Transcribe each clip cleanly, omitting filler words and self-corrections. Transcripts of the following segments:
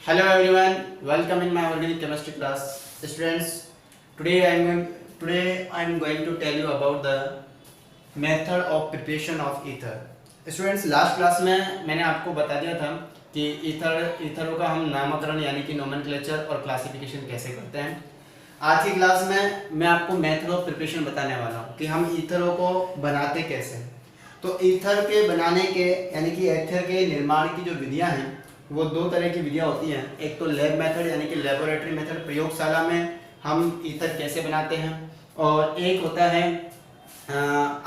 Hello everyone, welcome in my organic chemistry class. Students, today I am going to tell you about the method of preparation of ether. Students, last class में मैंने आपको बता दिया था कि ईथरों का हम नामकरण यानी कि नोमेनक्लेचर और क्लासिफिकेशन कैसे करते हैं। आज की क्लास में मैं आपको मेथड ऑफ प्रिपरेशन बताने वाला हूँ कि हम ईथरों को बनाते कैसे हैं। तो ईथर के बनाने के यानी कि ईथर के निर्माण की जो विधियाँ हैं वो दो तरह की विधियाँ होती हैं। एक तो लैब मेथड यानी कि लेबोरेटरी मेथड, प्रयोगशाला में हम ईथर कैसे बनाते हैं, और एक होता है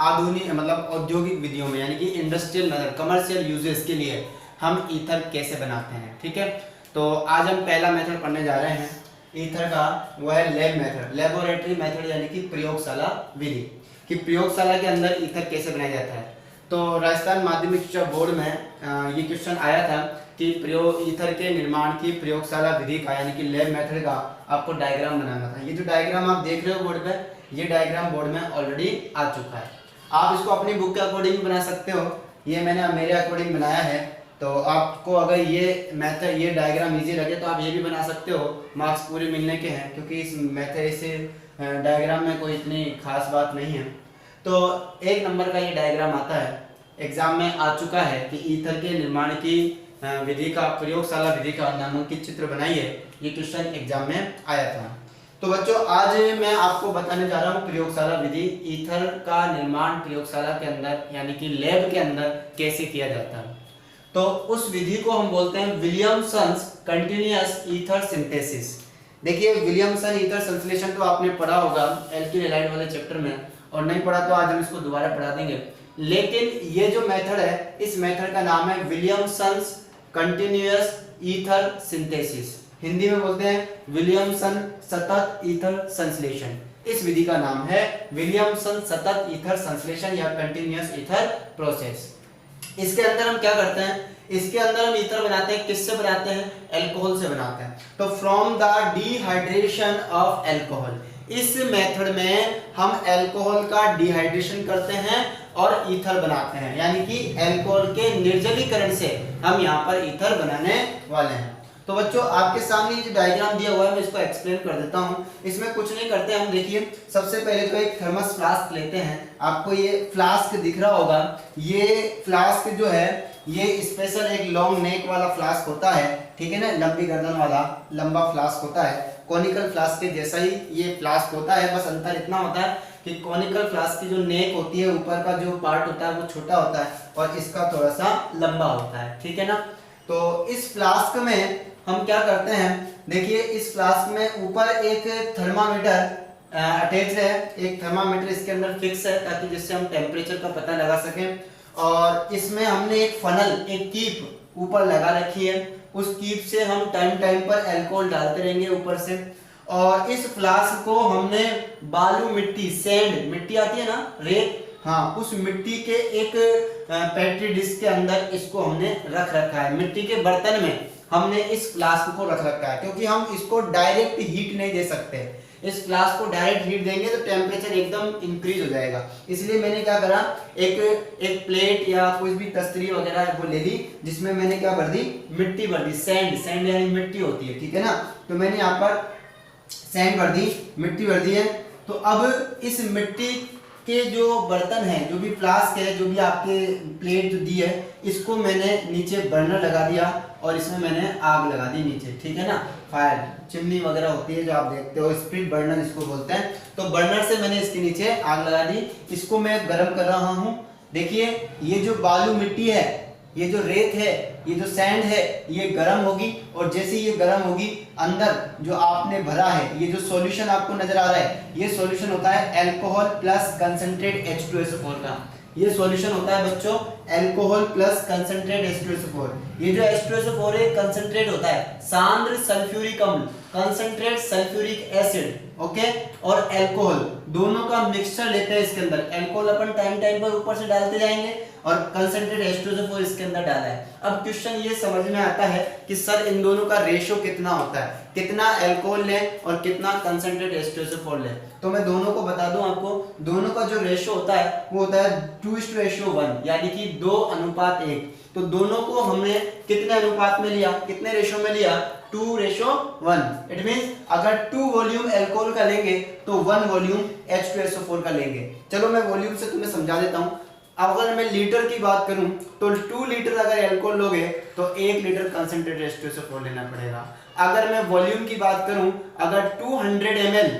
आधुनिक मतलब औद्योगिक विधियों में यानी कि इंडस्ट्रियल मेथड, कमर्शियल यूजेस के लिए हम ईथर कैसे बनाते हैं। ठीक है, तो आज हम पहला मेथड पढ़ने जा रहे हैं ईथर का, वो है लैब मेथड, लेबोरेटरी मेथड यानी कि प्रयोगशाला विधि, कि प्रयोगशाला के अंदर ईथर कैसे बनाया जाता है। तो राजस्थान माध्यमिक शिक्षा बोर्ड में ये क्वेश्चन आया था कि ईथर के निर्माण की प्रयोगशाला विधि का यानी कि लैब मेथड का आपको डायग्राम बनाना था। ये जो डायग्राम आप देख रहे हो बोर्ड पे, ये डायग्राम बोर्ड में ऑलरेडी आ चुका है। आप इसको अपनी बुक के अकॉर्डिंग बना सकते हो, ये मैंने मेरे अकॉर्डिंग बनाया है। तो आपको अगर ये मेथड, ये डायग्राम इजी लगे तो आप ये भी बना सकते हो, मार्क्स पूरे मिलने के हैं, क्योंकि इस मेथड से डायग्राम में कोई इतनी खास बात नहीं है। तो 1 नंबर का ये डायग्राम आता है, एग्जाम में आ चुका है कि ईथर के निर्माण की विधि का, प्रयोगशाला विधि का नामांकित चित्र बनाइए। ये क्वेश्चन एग्जाम में आया था। तो बच्चों, आज मैं आपको बताने जा रहा हूँ प्रयोगशाला विधि, ईथर का निर्माण प्रयोगशाला के अंदर यानी कि लैब के अंदर कैसे किया जाता है। तो उस विधि को हम बोलते हैं विलियमसन्स कंटिन्यूअस ईथर सिंथेसिस। देखिए, विलियमसन ईथर संश्लेषण तो आपने पढ़ा होगा एल्किल हैलाइड वाले चैप्टर में, और नहीं पढ़ा तो आज हम इसको दोबारा पढ़ा देंगे। लेकिन ये जो मेथड है, इस मेथड का नाम है Williamson's continuous ether synthesis, Hindi में बोलते हैं विलियमसन सतत ईथर संश्लेषण। इस विधि का नाम है विलियमसन सतत ईथर संश्लेषण या कंटिन्यूअस ईथर प्रोसेस। इसके अंदर हम क्या करते हैं, इसके अंदर हम ईथर बनाते हैं, किससे बनाते हैं, अल्कोहल से बनाते हैं। तो from the dehydration of alcohol, इस मेथड में हम अल्कोहल का डिहाइड्रेशन करते हैं और ईथर बनाते हैं, यानी कि अल्कोहल के निर्जलीकरण से हम यहाँ पर ईथर बनाने वाले हैं। तो बच्चों, आपके सामने जो डायग्राम दिया हुआ है मैं इसको एक्सप्लेन कर देता हूँ। इसमें कुछ नहीं करते हम, देखिए सबसे पहले तो एक थर्मस फ्लास्क लेते हैं। आपको ये फ्लास्क दिख रहा होगा, ये फ्लास्क जो है ये स्पेशल एक लॉन्ग नेक वाला फ्लास्क होता है, ठीक है ना, लंबी गर्दन वाला लंबा फ्लास्क होता है। कॉनिकल फ्लास्क के जैसा ही ये फ्लास्क होता है, बस अंतर इतना होता है कि कॉनिकल फ्लास्क की जो नेक होती है, ऊपर का जो पार्ट होता है वो छोटा होता है और इसका थोड़ा सा लंबा होता है, ठीक है ना। तो इस फ्लास्क में हम क्या करते हैं, देखिए इस फ्लास्क में ऊपर एक थर्मामीटर अटैच है, एक थर्मामीटर इसके अंदर फिक्स है ताकि जिससे हम टेम्परेचर का पता लगा सकें। और इसमें हमने एक फनल, एक कीप ऊपर लगा रखी है, उस कीप से हम टाइम टाइम पर अल्कोहल डालते रहेंगे ऊपर से। और इस फ्लास्क को हमने बालू मिट्टी, सैंड मिट्टी आती है ना, रेत, हाँ, उस मिट्टी के एक पेट्री डिश के अंदर इसको हमने रख रखा है। मिट्टी के बर्तन में हमने इस फ्लास्क को रख रखा है, क्योंकि हम इसको डायरेक्ट हीट नहीं दे सकते। इस फ्लास्क को डायरेक्ट हीट देंगे तो टेम्परेचर एकदम इंक्रीज हो जाएगा। इसलिए मैंने क्या करा, एक प्लेट या कोई भी तस्तरी वगैरह वो ले ली, जिसमें मैंने क्या भर दी, मिट्टी भर दी, सैंड यानी मिट्टी होती है, ठीक है ना। तो मैंने यहाँ पर सैंड भर दी, मिट्टी भर दी है। तो अब इस मिट्टी के जो बर्तन है, जो भी फ्लास्क है, जो भी आपके प्लेट जो दी है, इसको मैंने नीचे बर्नर लगा दिया और इसमें मैंने आग लगा दी नीचे, ठीक है ना। फायर चिमनी वगैरह होती है जो आप देखते हो, स्प्रिट बर्नर इसको बोलते हैं। तो बर्नर से मैंने इसके नीचे आग लगा दी, इसको मैं गर्म कर रहा हूँ। देखिए, ये जो बालू मिट्टी है, ये जो रेत है, ये जो सैंड है, ये गर्म होगी, और जैसे ये गर्म होगी, अंदर जो आपने भरा है, ये जो सॉल्यूशन आपको नजर आ रहा है, ये सॉल्यूशन होता है अल्कोहल प्लस कंसंट्रेट H2SO4 का। ये सॉल्यूशन होता है बच्चों अल्कोहल प्लस कंसंट्रेट H2SO4। ये जो H2SO4 है कंसंट्रेट होता है सांद्र सल्फ्यूरिक अम्ल, कंसंट्रेट सल्फ्यूरिक एसिड, ओके, और अल्कोहल दोनों का मिक्सचर लेते हैं इसके अंदर। अल्कोहल अपन टाइम टाइम पर ऊपर से डालते जाएंगे और कंसंट्रेट H2SO4 इसके अंदर डाला है। अब क्वेश्चन ये समझ में आता है कि सर इन दोनों का रेशियो कितना होता है, कितना अल्कोहल लें और कितना कंसंट्रेट H2SO4 लें। तो मैं दोनों को बता दूं आपको, दोनों का जो रेशियो होता है वो होता है 2:1, यानी कि 2:1। तो दोनों को हमने कितने अनुपात में लिया, कितने रेशो में लिया, 2:1। इट मींस अगर 2 वॉल्यूम अल्कोहल का लेंगे तो 1 वॉल्यूम H2SO4 का लेंगे। चलो मैं वॉल्यूम से तुम्हें समझा देता हूं। अब अगर मैं लीटर की बात करूं तो 2 लीटर अगर अल्कोहल लोगे तो 1 लीटर कंसंट्रेटेड H2SO4 लेना पड़ेगा। अगर मैं वॉल्यूम की बात करूं, अगर 200 ml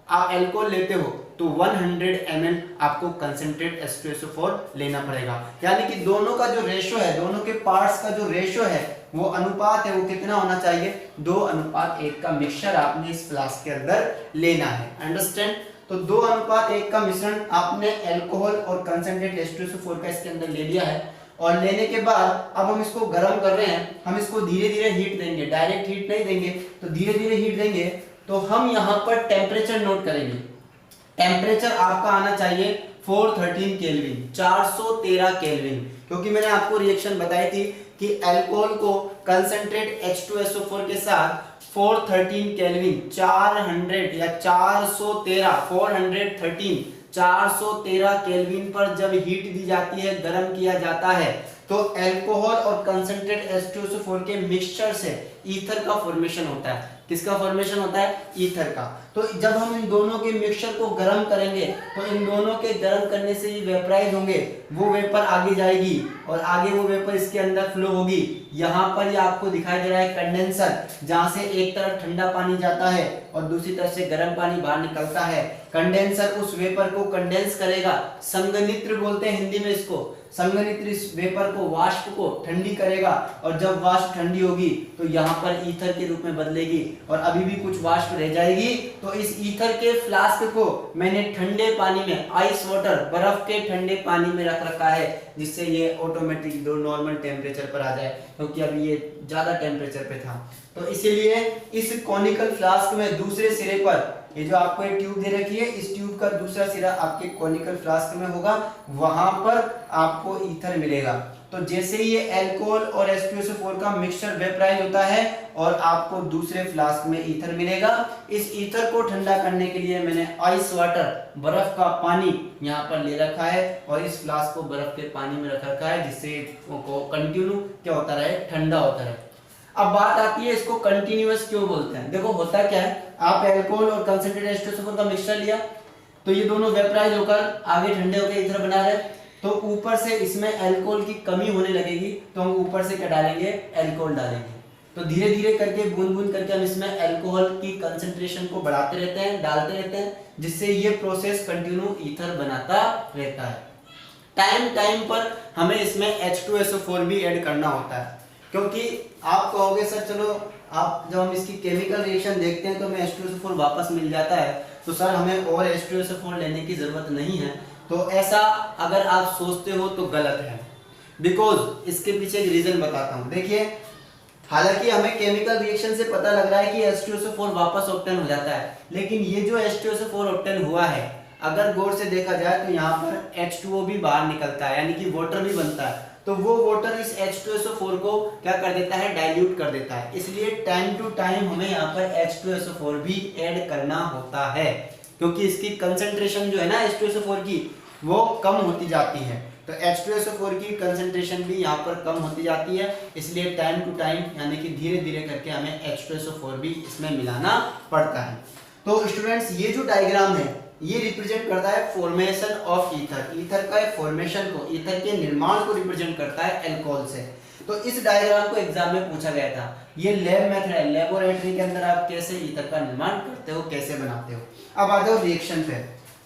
आप अल्कोहल लेते हो तो 100 ml आपको कंसंट्रेट H2SO4 लेना पड़ेगा। यानी कि दोनों का जो रेशो है, दोनों के पार्ट्स का जो रेशो है, वो अनुपात है, वो कितना होना चाहिए, 2:1 का मिक्सचर आपने इस फ्लास्क के अंदर लेना है। अंडरस्टैंड? तो 2:1 का मिश्रण आपने अल्कोहल और कंसंट्रेट H2SO4 का इसके अंदर ले लिया है। और लेने के बाद अब हम इसको गर्म कर रहे हैं, हम इसको धीरे धीरे हीट देंगे, डायरेक्ट हीट नहीं देंगे, तो धीरे धीरे हीट देंगे। तो हम यहाँ पर टेम्परेचर नोट करेंगे। टेम्परेचर आपका आना चाहिए 413 केल्विन, 413 केल्विन, क्योंकि मैंने आपको रिएक्शन बताई थी कि अल्कोहल को कंसंट्रेट H2SO4 के साथ 413 केल्विन, 400 या 413 केल्विन पर जब हीट दी जाती है, गर्म किया जाता है, तो अल्कोहल और कंसंट्रेट H2SO4 के मिक्सचर से ईथर का फॉर्मेशन होता है। किसका फॉर्मेशन होता है? ईथर का। तो जब हम इन दोनों के मिक्सचर को गर्म करेंगे तो इन दोनों के गर्म करने से ये वेपराइज होंगे, वो वेपर आगे जाएगी और आगे वो वेपर इसके अंदर फ्लो होगी। यहाँ पर ये आपको दिखाई दे रहा है कंडेंसर, जहां से एक तरफ ठंडा पानी जाता है और दूसरी तरफ से गर्म पानी बाहर निकलता है। कंडेंसर उस वेपर को कंडेंस करेगा, संघनित्र बोलते हैं हिंदी में इसको। संघनित्र इस वेपर को, वाष्प को ठंडी करेगा और जब वाष्प ठंडी होगी तो यहाँ पर ईथर के रूप में बदलेगी और अभी भी कुछ वाष्प रह जाएगी। तो इस ईथर के फ्लास्क को मैंने ठंडे पानी में, आइस वाटर, बर्फ के ठंडे पानी में रख रखा है, जिससे ये ऑटोमेटिक दो नॉर्मल टेम्परेचर पर आ जाए, क्योंकि अभी ये ज्यादा टेम्परेचर पे था। तो इसीलिए इस कॉनिकल फ्लास्क में दूसरे सिरे पर, ये जो आपको एक ट्यूब दे रखी है, इस ट्यूब का दूसरा सिरा आपके कॉनिकल फ्लास्क में होगा, वहां पर आपको ईथर मिलेगा। तो जैसे ही ये अल्कोहल और H2SO4 का मिक्सचर वेपराइज होता है और आपको दूसरे फ्लास्क में ईथर मिलेगा। इस ईथर को ठंडा करने के लिए मैंने आइस वाटर, बर्फ का पानी यहाँ पर ले रखा है और इस फ्लास्क को बर्फ के पानी में रख रखा है, जिससे कंटिन्यू क्या होता रहे, ठंडा होता रहे। अब बात आती है इसको कंटिन्यूअस क्यों बोलते हैं। देखो होता क्या है, आप अल्कोहल और कंसंट्रेटेड H2SO4 का मिक्सचर लिया, तो ये दोनों वेपराइज होकर आगे ठंडे होकर ईथर बना रहे, तो ऊपर से इसमें अल्कोहल की कमी होने लगेगी, तो हम ऊपर से क्या डालेंगे, अल्कोहल डालेंगे। तो धीरे धीरे करके, बूंद बूंद करके हम इसमें अल्कोहल की कंसंट्रेशन को बढ़ाते रहते हैं, डालते रहते हैं, जिससे ये प्रोसेस कंटिन्यू ईथर बनाता रहता है। टाइम टाइम पर हमें इसमें H2SO4 भी ऐड करना होता है, क्योंकि आप कहोगे सर चलो आप जब हम इसकी केमिकल रिएक्शन देखते हैं तो हमें H2SO4 वापस मिल जाता है, तो सर हमें और H2SO4 लेने की जरूरत नहीं है। तो ऐसा अगर आप सोचते हो तो गलत है, बिकॉज इसके पीछे एक रीजन बताता हूं। देखिए, हालांकि हमें केमिकल रिएक्शन से पता लग रहा है कि H2SO4 वापस ऑब्टेन हो जाता है, लेकिन ये जो H2SO4 ऑब्टेन हुआ है, अगर गौर से देखा जाए तो यहाँ पर H2O भी बाहर निकलता है, यानी कि वाटर भी बनता है। तो वो वाटर इस H2SO4 को क्या कर देता है, डाइल्यूट कर देता है। इसलिए टाइम टू टाइम हमें यहाँ पर H2SO4 भी ऐड करना होता है, क्योंकि इसकी कंसंट्रेशन जो है ना H2SO4 की, वो कम होती जाती है। तो H2SO4 की कंसंट्रेशन भी यहाँ पर कम होती जाती है, इसलिए टाइम टू टाइम यानी कि धीरे धीरे करके हमें H2SO4 भी इसमें मिलाना पड़ता है। तो स्टूडेंट्स, ये जो डायग्राम है ये रिप्रेजेंट करता है फॉर्मेशन ऑफ ईथर। ईथर का फॉर्मेशन को, ईथर के निर्माण को रिप्रेजेंट करता है अल्कोहल से। तो इस डायग्राम को एग्जाम में पूछा गया था। ये लैब मेथड है, लेबोरेटरी के अंदर आप कैसे ईथर का निर्माण करते हो, कैसे बनाते हो। अब आ जाओ रिएक्शन पे,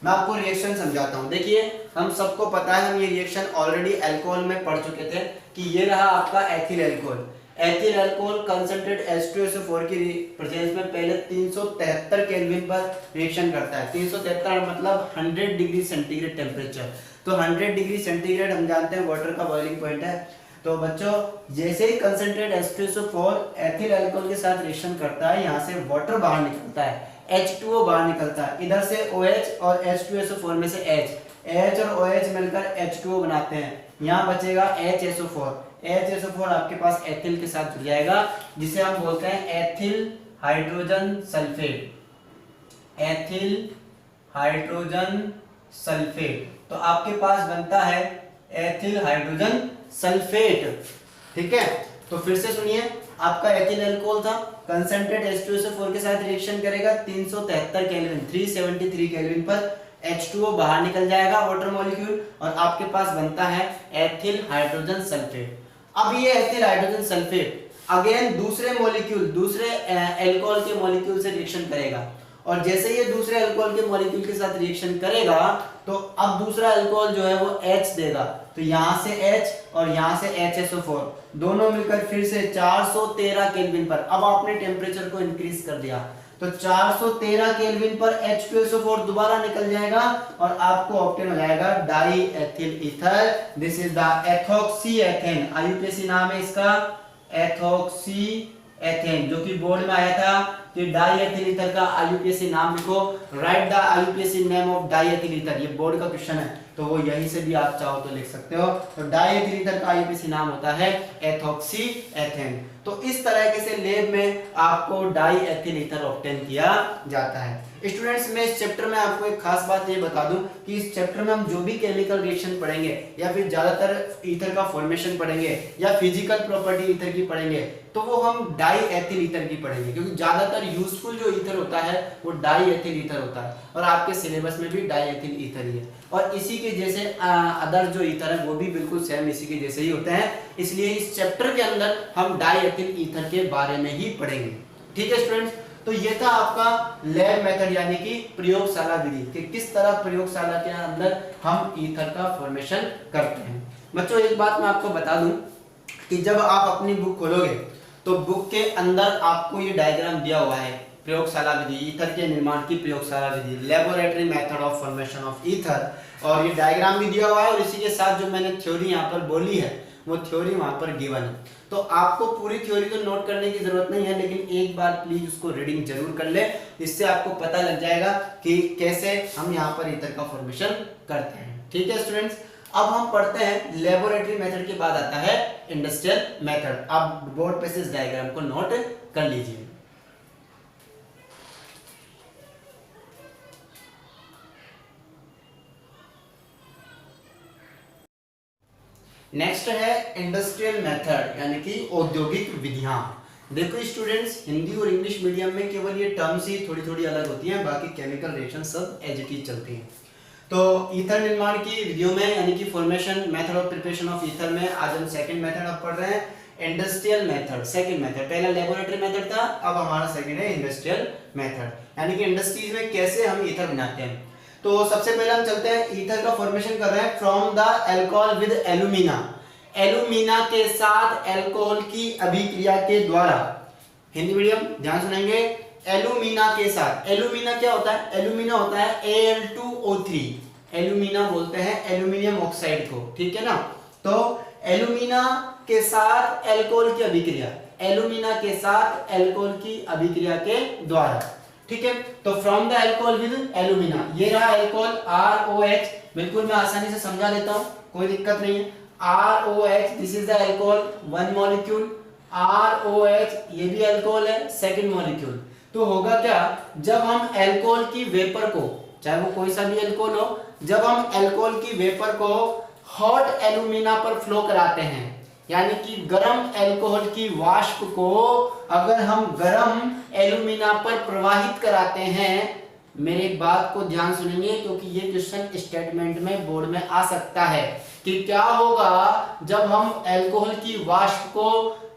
मैं आपको रिएक्शन समझाता हूँ। देखिए, हम सबको पता है, हम ये रिएक्शन ऑलरेडी अल्कोहल में पढ़ चुके थे कि ये रहा आपका ethyl alcohol. Ethyl alcohol concentrate H2SO4 की प्रेजेंस में पहले 373 केल्विन पर रिएक्शन करता है। 373 मतलब 100 डिग्री सेंटीग्रेड टेम्परेचर। तो 100 डिग्री सेंटीग्रेड हम जानते हैं वाटर का बॉइलिंग पॉइंट है। तो बच्चों, जैसे ही कंसंट्रेट H2SO4 एथिल अल्कोहल के साथ रिएक्शन करता है, यहाँ से वाटर बाहर निकलता है, H2O बाहर निकलता है, इधर से OH और H2SO4 में से H और OH मिलकर H2O बनाते हैं। यहाँ बचेगा HSO4। HSO4 आपके पास एथिल के साथ जुड़ जाएगा, जिसे हम बोलते हैं ethyl hydrogen sulphate. Ethyl hydrogen sulphate. तो आपके पास बनता है एथिल हाइड्रोजन सल्फेट। ठीक है, तो फिर से सुनिए, आपका एथिल अल्कोहल था, कंसंट्रेट H2SO4 के साथ रिएक्शन करेगा 373 केल्विन 373 केल्विन पर H2O बाहर निकल जाएगा वाटर मॉलिक्यूल, और आपके पास बनता है एथिल हाइड्रोजन सल्फेट। अब ये एथिल हाइड्रोजन सल्फेट अगेन दूसरे मॉलिक्यूल, दूसरे अल्कोहल के मॉलिक्यूल से रिएक्शन करेगा, और जैसे ये दूसरे अल्कोहल के मॉलिक्यूल के साथ रिएक्शन करेगा तो अब दूसरा अल्कोहल जो है वो H देगा, तो यहां से H और यहां से HSO4 दोनों मिलकर फिर से 413 केल्विन पर, अब आपने टेम्परेचर को इंक्रीज कर दिया, तो 413 केल्विन पर H2SO4 दोबारा निकल जाएगा और आपको ऑब्टेन हो जाएगा die ethyl ether. This is the ethoxy ethane, IUPAC नाम है इसका एथोक्सी एथेन, जो कि बोर्ड में आया था कि डाई एथिल ईथर का आईयूपीएसी नाम लिखो, right the IUPAC name of die ethyl ether, ये बोर्ड का क्वेश्चन है, तो वो यहीं से भी आप चाहो तो लिख सकते हो। तो डाई एथिल ईथर का आईयूपीएसी नाम होता है एथोक्सी एथेन। तो इस तरह के से लेब में आपको डाई एथिल ईथर ऑब्टेन किया जाता है। स्टूडेंट्स, मैं इस चैप्टर में आपको एक खास बात ये बता दूं कि इस चैप्टर में हम जो भी केमिकल रिएक्शन पढ़ेंगे या फिर ज्यादातर ईथर का फॉर्मेशन पढ़ेंगे या फिजिकल प्रॉपर्टी ईथर की पढ़ेंगे, तो वो हम डाई एथिल ईथर की पढ़ेंगे, क्योंकि ज्यादातर यूजफुल जो ईथर होता है वो डाई एथिल ईथर होता है, और आपके सिलेबस में भी डाई एथिल ईथर ही है, और इसी के जैसे अदर जो ईथर है वो भी बिल्कुल सेम इसी के जैसे ही होते हैं, इसलिए इस चैप्टर के अंदर हम डाई एथिल ईथर के बारे में ही पढ़ेंगे। ठीक है स्टूडेंट्स, तो ये था आपका लैब मेथड यानी कि प्रयोगशाला विधि, कि किस तरह प्रयोगशाला के अंदर हम ईथर का फॉर्मेशन करते हैं। बच्चों, एक बात मैं आपको बता दूं कि जब आप अपनी बुक खोलोगे तो बुक के अंदर आपको ये डायग्राम दिया हुआ है, प्रयोगशाला विधि, ईथर के निर्माण की प्रयोगशाला विधि, laboratory method of formation of ether, और ये डायग्राम भी दिया हुआ है, और इसी के साथ जो मैंने थ्योरी यहाँ पर बोली है वो थ्योरी वहां पर गिवन है। तो आपको पूरी थ्योरी तो नोट करने की जरूरत नहीं है, लेकिन एक बार प्लीज उसको रीडिंग जरूर कर ले, इससे आपको पता लग जाएगा कि कैसे हम यहाँ पर ईथर का फॉर्मेशन करते हैं। ठीक है स्टूडेंट्स, अब हम पढ़ते हैं लेबोरेटरी मेथड के बाद आता है इंडस्ट्रियल मेथड। आप बोर्ड पे से इस डायग्राम को नोट कर लीजिए। नेक्स्ट है इंडस्ट्रियल मेथड यानी कि औद्योगिक विधियां। देखो स्टूडेंट्स, हिंदी और इंग्लिश मीडियम में केवल ये टर्म्स ही थोड़ी थोड़ी अलग होती हैं, बाकी केमिकल रिएक्शन सब एज इट इज चलती हैं। तो ईथर निर्माण की विधियों में यानी कि formation method of preparation of ether में आज हम सेकंड मेथड अब पढ़ रहे हैं, इंडस्ट्रियल मेथड, सेकंड मेथड। पहला लेबोरेटरी मेथड था, अब हमारा सेकंड है इंडस्ट्रियल मेथड, यानी कि इंडस्ट्रीज में कैसे हम ईथर बनाते हैं। तो सबसे पहले हम चलते हैं, ईथर का फॉर्मेशन कर रहे हैं from the alcohol with alumina, alumina के साथ अल्कोहल की अभिक्रिया के द्वारा। हिंदी मीडियम ध्यान सुनेंगे, एल्यूमिना के साथ, एल्यूमिना क्या होता है? एल्यूमिना होता है Al2O3, एल्यूमिना बोलते हैं एल्यूमिनियम ऑक्साइड को, ठीक है ना। तो एल्यूमिना के साथ अल्कोहल की अभिक्रिया, एल्यूमिना के साथ अल्कोहल की अभिक्रिया के द्वारा, ठीक है। तो from the alcohol with alumina, ये रहा अल्कोहल ROH, बिल्कुल मैं आसानी से समझा देता हूं, कोई दिक्कत नहीं है। ROH, this is the alcohol, one molecule, ROH ये भी अल्कोहल है, सेकंड मॉलिक्यूल। तो होगा क्या, जब हम अल्कोहल की वेपर को, चाहे वो कोई सा भी अल्कोहल हो, जब हम अल्कोहल की वेपर को हॉट एल्यूमिना पर फ्लो कराते हैं, यानी कि गर्म अल्कोहल की वाष्प को अगर हम गर्म एल्यूमिना पर प्रवाहित कराते हैं, मेरे बात को ध्यान सुनेंगे क्योंकि ये क्वेश्चन स्टेटमेंट में बोर्ड में आ सकता है कि क्या होगा जब हम अल्कोहल की वाष्प को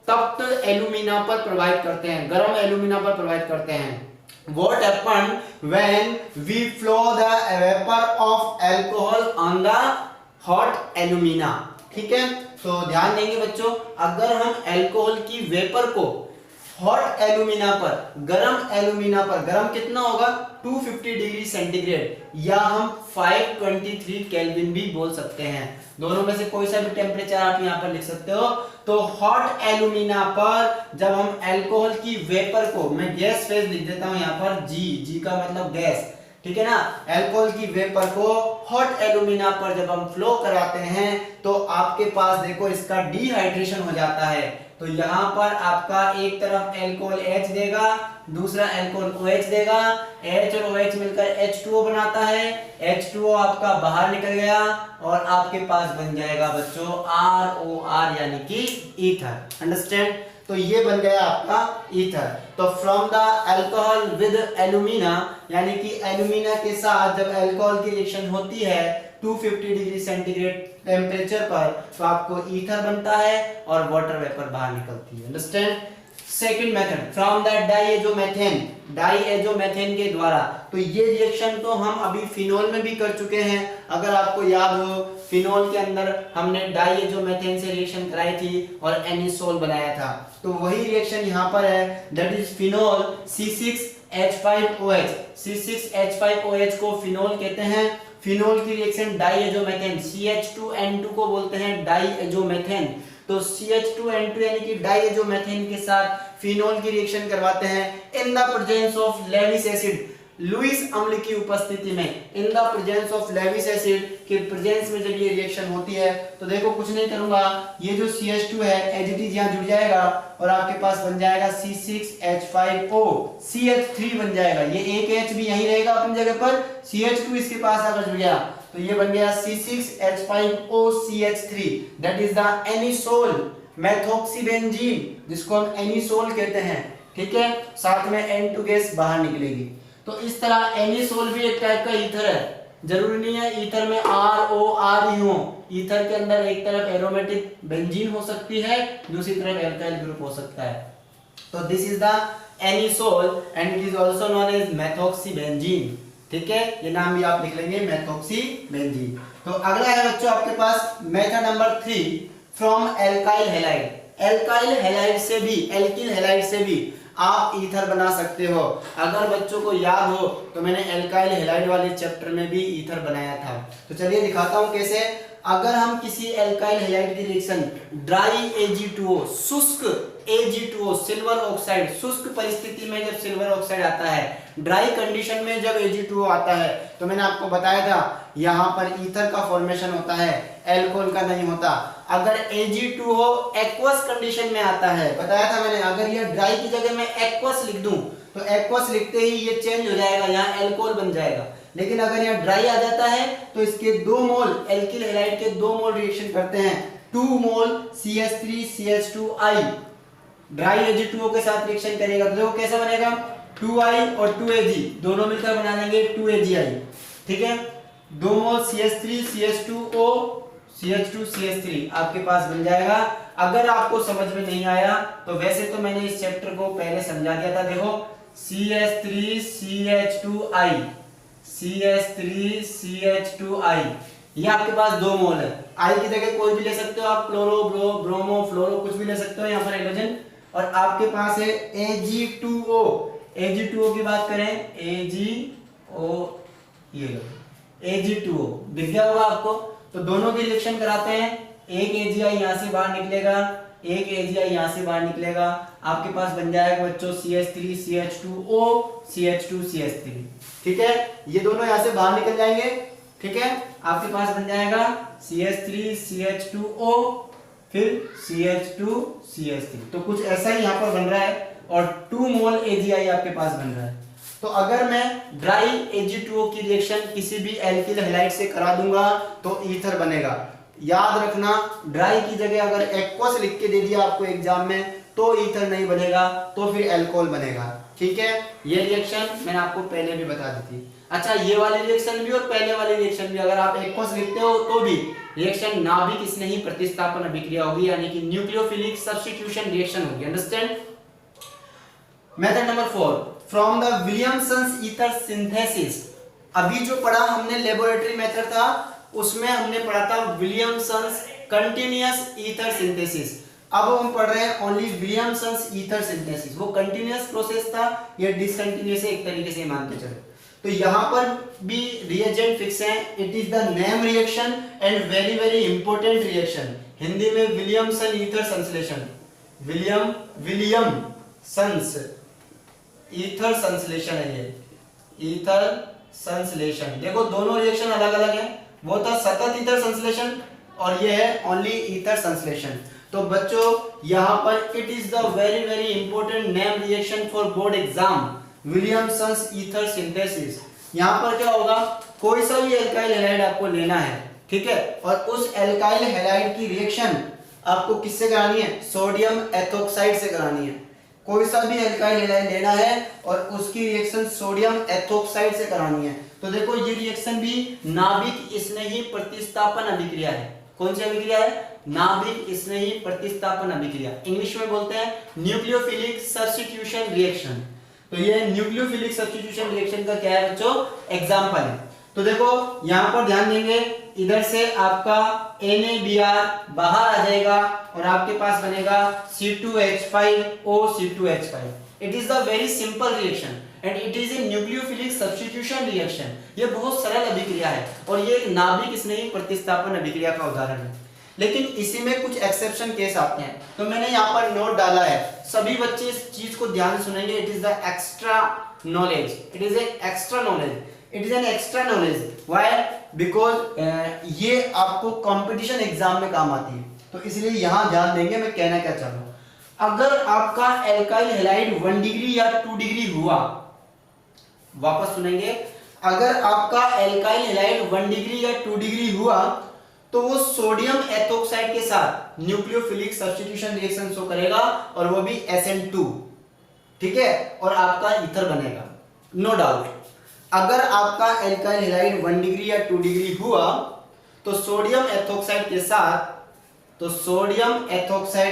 तप्त एल्यूमिना पर प्रवाहित करते हैं, गर्म एल्यूमिना पर प्रवाहित करते हैं। What happened when we flow the vapor of alcohol on the hot alumina? ठीक है, तो ध्यान देंगे बच्चों, अगर हम अल्कोहल की वेपर को हॉट एल्यूमिना पर, गरम एल्यूमिना पर, गरम कितना होगा 250 डिग्री सेंटीग्रेड, या हम 523 केल्विन भी बोल सकते हैं, दोनों में से कोई सा भी टेम्परेचर आप यहाँ पर लिख सकते हो। तो हॉट एल्यूमिना पर जब हम अल्कोहल की वेपर को, मैं गैस फेज लिख देता हूं यहाँ पर, जी का मतलब गैस, ठीक है ना। अल्कोहल की वेपर को हॉट एल्यूमिना पर जब हम फ्लो कराते हैं तो आपके पास देखो इसका डिहाइड्रेशन हो जाता है। तो यहाँ पर आपका एक तरफ अल्कोहल H देगा, दूसरा अल्कोहल OH देगा, H और OH मिलकर H2O बनाता है, H2O आपका बाहर निकल गया और आपके पास बन जाएगा बच्चों ROR यानी कि ईथर। अंडरस्टैंड। तो ये बन गया आपका ईथर। तो from the alcohol with alumina यानी कि एल्यूमिना के साथ जब अल्कोहल की रिएक्शन होती है 250 डिग्री सेंटीग्रेड टेम्परेचर पर तो आपको ईथर बनता है और वाटर वेपर बाहर निकलती है। Understand. Second method from the diazomethane के द्वारा। तो ये रिएक्शन तो हम अभी फिनोल में भी कर चुके हैं। अगर आपको याद हो फिनोल के अंदर हमने डाइएजोमेथेन से रिएक्शन कराई थी और एनिसोल बनाया था। तो वही रिएक्शन यहाँ पर है, that is phenol C6H5OH। C6H5OH को फिनोल कहते हैं। फिनोल की रिएक्शन डाइएजोमेथेन CH2N2 को बोलते हैं डाइएजोमेथेन। तो CH2N2 यानी कि डाइएजोमेथेन के साथ फिनोल की रिएक्शन करवाते हैं in the presence of Lewis acid, Lewis अम्ल की उपस्थिति में। In the presence of Lewis acid के प्रेजेंस में जब ये रिएक्शन होती है तो देखो कुछ नहीं करूंगा, ये जो CH2 है एज इट इज यहाँ जुड़ जाएगा और आपके पास बन जाएगा C6H5O, CH3 बन जाएगा। ये एक H भी यहीं रहेगा अपनी जगह पर, CH2 इसके पास आकर जुड़ गया तो ये बन गया C6H5O CH3, that is the anisole methoxybenzene जिसको हम एनिसोल कहते हैं। ठीक है, साथ में N2 गैस बाहर निकलेगी। तो इस तरह एनिसोल भी एक टाइप का ईथर है। जरूरी नहीं है ईथर में ROR ही हो, ईथर के अंदर एक तरफ एरोमेटिक बेंजीन हो सकती है, दूसरी तरफ एल्काइल ग्रुप हो सकता है। तो this is the anisole and it is also known as methoxybenzene. ठीक है, ये नाम भी आप लिख लेंगे मेथॉक्सीबेंजीन। तो अगला है बच्चों आपके पास method number 3 from alkyl halide. Alkyl halide से भी, एल्किल हैलाइड से भी आप ईथर बना सकते हो। अगर बच्चों को याद हो तो मैंने एल्काइल हैलाइड वाले चैप्टर में भी ईथर बनाया था। तो चलिए दिखाता हूं कैसे। अगर हम किसी एल्काइल हैलाइड की रिएक्शन ड्राई Ag2O, शुष्क Ag2O, सिल्वर ऑक्साइड, शुष्क परिस्थिति में जब सिल्वर ऑक्साइड आता है, ड्राई कंडीशन में जब Ag2O आता है तो मैंने आपको बताया था यहाँ पर ईथर का फॉर्मेशन होता है, एल्कोहल का नहीं होता। अगर Ag2O एक्वस कंडीशन में आता है, बताया था मैंने, अगर ये ड्राई की जगह मैं एक्वस लिख दूं तो एक्वस लिखते ही ये चेंज हो जाएगा, यहाँ एल्कोहल बन जाएगा। लेकिन अगर यहाँ ड्राई आ जाता है तो इसके 2 मोल एल्किल हैलाइड के 2 मोल रिएक्शन करते हैं, 2 मोल CH3CH2I ड्राई Ag2O के साथ रिएक्शन करेगा तो देखो कैसा बनेगा, 2I और 2Ag दोनों मिलकर बना देंगे 2AgI। ठीक है, 2 मोल CH3CH2O CH2CH3 आपके पास बन जाएगा। अगर आपको समझ में नहीं आया तो वैसे तो मैंने इस चैप्टर को पहले समझा दिया था। देखो CH3CH2I, CH3CH2I, ये आपके पास 2 मोल है। I की जगह कोई भी ले सकते हो आप, क्लोरो, ब्रोमो, फ्लोरो, कुछ भी ले सकते हो यहाँ पर हाइड्रोजन। और आपके पास है Ag2O। Ag2O की बात करें, AgO, ये लो Ag2O दिख गया होगा आपको। तो दोनों की रिएक्शन कराते हैं, एक AgI यहाँ से बाहर निकलेगा, एक AgI यहाँ से बाहर निकलेगा, आपके पास बन जाएगा बच्चों CH3CH2O CH2CH3। ठीक है, ये दोनों यहाँ से बाहर निकल जाएंगे। ठीक है, आपके पास बन जाएगा CH3CH2O फिर CH2CH3। तो कुछ ऐसा ही यहाँ पर बन रहा है और 2 मोल AgI आपके पास बन रहा है। तो अगर मैं ड्राई Ag2O की रिएक्शन किसी भी एल्किल हैलाइड से करा दूंगा तो ईथर बनेगा। याद रखना, ड्राई की जगह अगर एक्वस लिख के दे दिया आपको एग्जाम में तो ईथर नहीं बनेगा, तो फिर एल्कोहल बनेगा। ठीक है, ये रिएक्शन मैंने आपको पहले भी बता दी थी। अच्छा, ये वाली रिएक्शन भी और पहले वाली रिएक्शन भी, अगर आप एक्वस लिखते हो तो भी रिएक्शन नाभिक स्नेही प्रतिस्थापन अभिक्रिया होगी, यानी कि न्यूक्लियोफिलिक सब्स्टिट्यूशन रिएक्शन होगी। Understand. Method number 4 from the Williamson's ether synthesis. अभी जो पढ़ा हमने लेबोरेटरी मेथड था उसमें हमने पढ़ा था विलियमसन्स कंटीन्यूअस ईथर सिंथेसिस। अब हम पढ़ रहे हैं ओनली विलियमसन्स ईथर सिंथेसिस। वो कंटीन्यूअस प्रोसेस था, ये डिसकंटीन्यूअस है एक तरीके से मानते चलो। तो यहाँ पर भी रिएजेंट फिक्स है, it is the name reaction and very very important reaction. Hindi में विलियमसन ईथर संश्लेषण, विलियमसन्स ईथर संश्लेषण है ये, ईथर संश्लेषण। देखो दोनों रिएक्शन अलग अलग है, वो था सतत ईथर संश्लेषण और ये है ओनली ईथर संश्लेषण। तो बच्चों यहाँ पर it is the very very important name reaction for board exam, Williamson's ether synthesis. यहाँ पर क्या होगा, कोई सा भी एल्काइल हैलाइड आपको लेना है, ठीक है, और उस एल्काइल हैलाइड की रिएक्शन आपको किससे करानी है, सोडियम एथोक्साइड से करानी है। कोई सा भी एल्काइल हैलाइड लेना है और उसकी रिएक्शन सोडियम एथोक्साइड से करानी है। तो देखो ये रिएक्शन भी नाभिक स्नेही प्रतिस्थापन अभिक्रिया है। कौन सी अभिक्रिया है, नाभिक स्नेही प्रतिस्थापन अभिक्रिया, इंग्लिश में बोलते हैं न्यूक्लियोफिलिक सब्स्टिट्यूशन रिएक्शन। तो ये न्यूक्लियोफिलिक सब्स्टिट्यूशन रिएक्शन का क्या है बच्चों, एग्जांपल है। तो देखो यहाँ पर ध्यान देंगे, इधर से आपका NaBr बाहर आ जाएगा और आपके पास बनेगा C2H5O(C2H5). It is the very simple reaction and it is a nucleophilic substitution reaction. ये बहुत सरल अभिक्रिया है और ये एक नाभिक स्नेही प्रतिस्थापन अभिक्रिया का उदाहरण है। लेकिन इसी में कुछ एक्सेप्शन केस आते हैं, तो मैंने यहाँ पर नोट डाला है, सभी बच्चे इस चीज को ध्यान से सुनेंगे। It is the extra knowledge, it is a extra knowledge, it is an extra knowledge. Why, because ये आपको कंपटीशन एग्जाम में काम आती है, तो इसलिए यहां ध्यान देंगे मैं कहना क्या चाह रहा हूं। अगर आपका एल्काइल हैलाइड 1 डिग्री या 2 डिग्री हुआ, वापस सुनेंगे, अगर आपका एल्काइल हैलाइड 1 डिग्री या 2 डिग्री हुआ तो वो सोडियम एथोक्साइड के साथ न्यूक्लियोफिलिक सब्स्टिट्यूशन रिएक्शन शो करेगा और वो भी SN2, ठीक है, और आपका ईथर बनेगा, नो डाउट। अगर आपका एल्काइल हैलाइड 1 डिग्री या 2 डिग्री हुआ तो सोडियम एथोक्साइड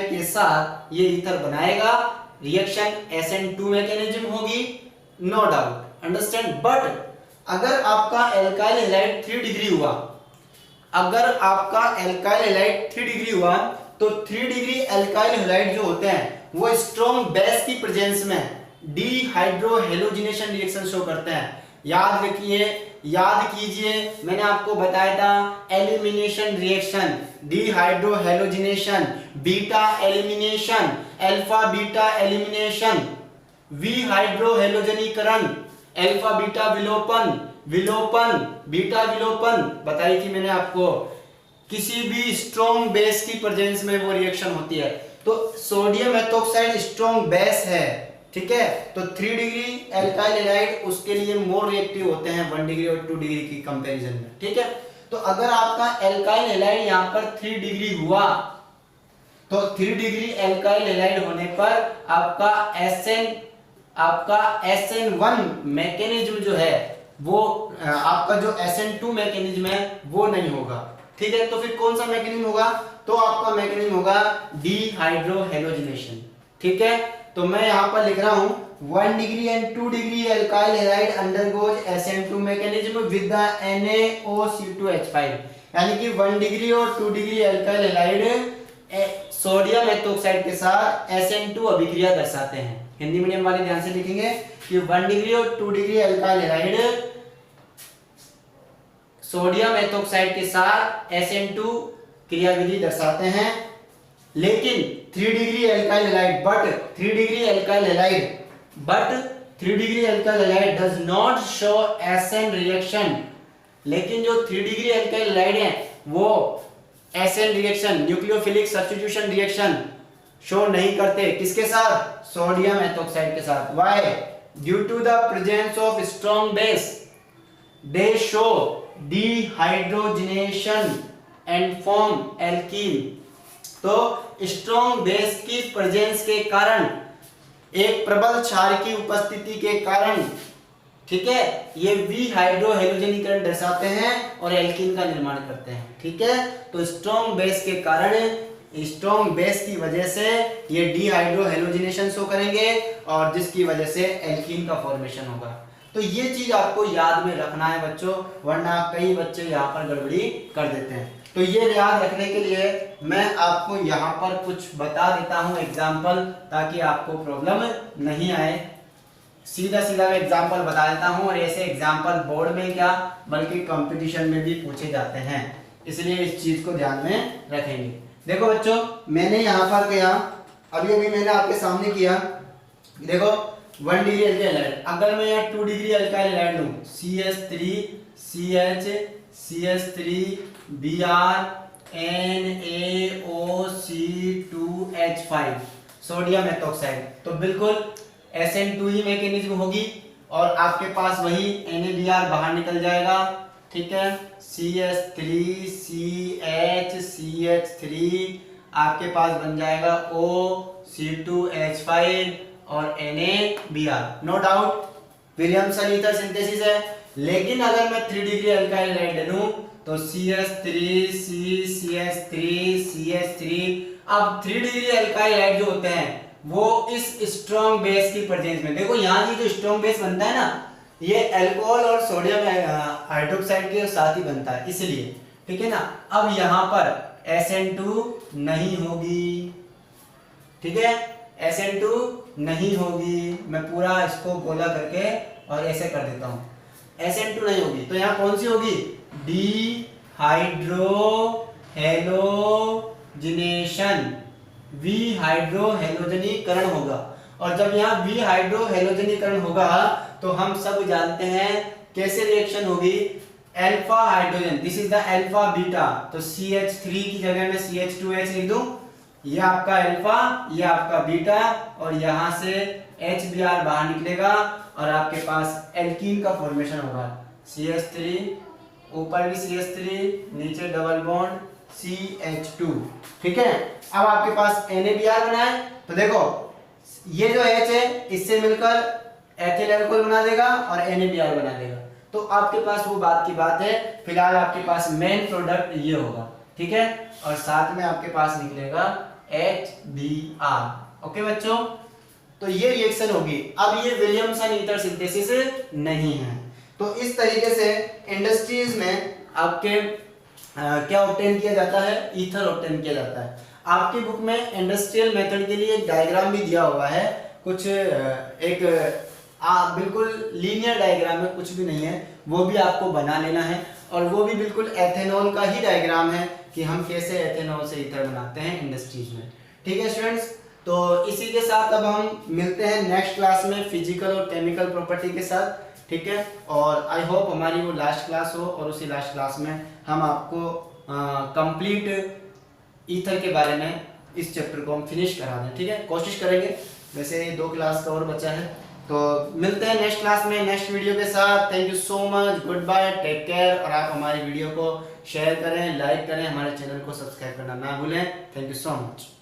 के साथ ये ईथर बनाएगा, रिएक्शन SN2 मैकेनिज्म होगी, नो डाउट, अंडरस्टैंड। बट अगर आपका एल्काइल हैलाइड 3 डिग्री हुआ, अगर आपका एल्काइल हैलाइड 3 डिग्री हुआ तो 3 डिग्री एल्काइल हैलाइड जो होते हैं वो स्ट्रॉन्ग बेस की प्रेजेंस में डीहाइड्रोहेलोजिनेशन रिएक्शन शो करते हैं। याद रखिए, याद कीजिए, मैंने आपको बताया था elimination reaction, dehydrohalogenation, beta elimination, alpha beta elimination, विहाइड्रोहेलोजनीकरण, अल्फा बीटा विलोपन, विलोपन, बीटा विलोपन बताई थी मैंने आपको। किसी भी स्ट्रॉन्ग बेस की प्रेजेंस में वो रिएक्शन होती है। तो सोडियम एथोक्साइड स्ट्रॉन्ग बेस है, ठीक है, तो 3 डिग्री एल्काइल हैलाइड उसके लिए मोर रिएक्टिव होते हैं 1 डिग्री और 2 डिग्री की कंपैरिजन में, ठीक है। तो अगर आपका एल्काइल हैलाइड यहाँ पर 3 डिग्री हुआ तो 3 डिग्री एल्काइल हैलाइड होने पर आपका SN1 मैकेनिज्म जो है वो आपका जो SN2 मैकेनिज्म है वो नहीं होगा, ठीक है। तो फिर कौन सा मैकेनिज्म होगा, तो आपका मैकेनिज्म होगा डीहाइड्रोहेलोजिनेशन, ठीक है। तो मैं यहाँ पर लिख रहा हूँ 1 degree and 2 degree alkyl halide undergoes SN2 mechanism with the NaOC2H5, यानी कि 1 डिग्री और 2 degree alkyl halide sodium ethoxide के साथ SN2 अभिक्रिया दर्शाते हैं। हिंदी मीडियम वाले ध्यान से लिखेंगे कि 1 डिग्री और 2 degree alkyl halide sodium ethoxide के साथ SN2 क्रियाविधि दर्शाते हैं। लेकिन 3 degree alkyl halide but 3 degree alkyl halide does not show SN reaction. लेकिन जो 3 डिग्री एल्काइल हैलाइड है वो SN reaction, nucleophilic substitution reaction show नहीं करते, किसके साथ, सोडियम एथोक्साइड के साथ। Why, due to the presence of strong base they show dehydrogenation and form alkene. तो स्ट्रॉन्ग बेस की प्रेजेंस के कारण, एक प्रबल क्षार की उपस्थिति के कारण, ठीक है, ये विहाइड्रोहेलोजनीकरण दर्शाते हैं और एल्कीन का निर्माण करते हैं, ठीक है। तो स्ट्रॉन्ग बेस के कारण, स्ट्रॉन्ग बेस की वजह से ये डिहाइड्रोहेलोजिनेशन शो करेंगे और जिसकी वजह से एल्कीन का फॉर्मेशन होगा। तो ये चीज आपको याद में रखना है बच्चों, वरना कई बच्चे यहाँ पर गड़बड़ी कर देते हैं। तो ये याद रखने के लिए मैं आपको यहाँ पर कुछ बता देता हूँ एग्जाम्पल, ताकि आपको प्रॉब्लम नहीं आए। सीधा सीधा मैं एग्जाम्पल बता देता हूँ, और ऐसे एग्जाम्पल बोर्ड में क्या बल्कि कंपटीशन में भी पूछे जाते हैं, इसलिए इस चीज को ध्यान में रखेंगे। देखो बच्चों, मैंने यहाँ पर किया, अभी मैंने आपके सामने किया, देखो 1 डिग्री अल्काइल हैलाइड। अगर मैं यहाँ 2 डिग्री अल्काइल हैलाइड लूँ, CH3 CH CH3 Br NaOC2H5 sodium ethoxide, तो बिल्कुल SN2 ही मैकेनिज्म होगी और आपके पास वही NaBr बाहर निकल जाएगा। ठीक है, CH3CH3 आपके पास बन जाएगा OC2H5 और NaBr। No doubt Williamson ether synthesis है। लेकिन अगर मैं 3 डिग्री अल्काइल हैलाइड ले लूं तो CH3 अब 3 डिग्री अल्काइल हैलाइड जो होते हैं वो इस स्ट्रॉन्ग बेस की प्रेजेंस में, देखो यहाँ ये जो स्ट्रॉन्ग बेस बनता है ना, ये अल्कोहल और सोडियम हाइड्रोक्साइड के साथ ही बनता है, इसलिए। ठीक है ना, अब यहाँ पर SN2 नहीं होगी। ठीक है, SN2 नहीं होगी। मैं पूरा इसको गोला करके और ऐसे कर देता हूँ, SN2 नहीं होगी। तो यहाँ कौन सी होगी? डिहाइड्रोहेलोजिनेशन, विहाइड्रोहेलोजनीकरण होगा। और जब यहाँ विहाइड्रोहेलोजनीकरण होगा तो हम सब जानते हैं कैसे रिएक्शन होगी। Alpha hydrogen, this is the alpha beta, तो CH3 की जगह में CH2H लिख दूं। ये आपका अल्फा, ये आपका बीटा, और यहाँ से HBr बाहर निकलेगा और आपके पास एल्कीन का फॉर्मेशन होगा। CH3, ऊपर भी CH3, नीचे डबल बॉन्ड CH2। ठीक है, अब आपके पास NaBr बना है, तो देखो ये जो H है इससे मिलकर एथिल अल्कोहल बना देगा और NaBr बना देगा। तो आपके पास वो बात की बात है। फिलहाल आपके पास मेन प्रोडक्ट ये होगा। ठीक है, और साथ में आपके पास निकलेगा HBr। ओके बच्चों, तो ये रिएक्शन होगी। अब ये विलियमसन ईथर सिंथेसिस नहीं है। तो इस तरीके से इंडस्ट्रीज में आपके क्या ऑब्टेन किया जाता है? ईथर ऑब्टेन किया जाता है। आपकी बुक में इंडस्ट्रियल मेथड के लिए एक डायग्राम भी दिया हुआ है, कुछ एक बिल्कुल लीनियर डायग्राम है, कुछ भी नहीं है, वो भी आपको बना लेना है। और वो भी बिल्कुल एथेनॉल का ही डायग्राम है कि हम कैसे एथेनॉल से ईथर बनाते हैं इंडस्ट्रीज में। ठीक है स्टूडेंट्स, तो इसी के साथ अब हम मिलते हैं नेक्स्ट क्लास में फिजिकल और केमिकल प्रॉपर्टी के साथ। ठीक है, और आई होप हमारी वो लास्ट क्लास हो और उसी लास्ट क्लास में हम आपको कंप्लीट ईथर के बारे में इस चैप्टर को हम फिनिश करा दें। ठीक है, कोशिश करेंगे। वैसे 2 क्लास का और बचा है, तो मिलते हैं नेक्स्ट क्लास में नेक्स्ट वीडियो के साथ। Thank you so much, good bye, take care. और आप हमारी वीडियो को शेयर करें, लाइक करें, हमारे चैनल को सब्सक्राइब करना ना भूलें। Thank you so much.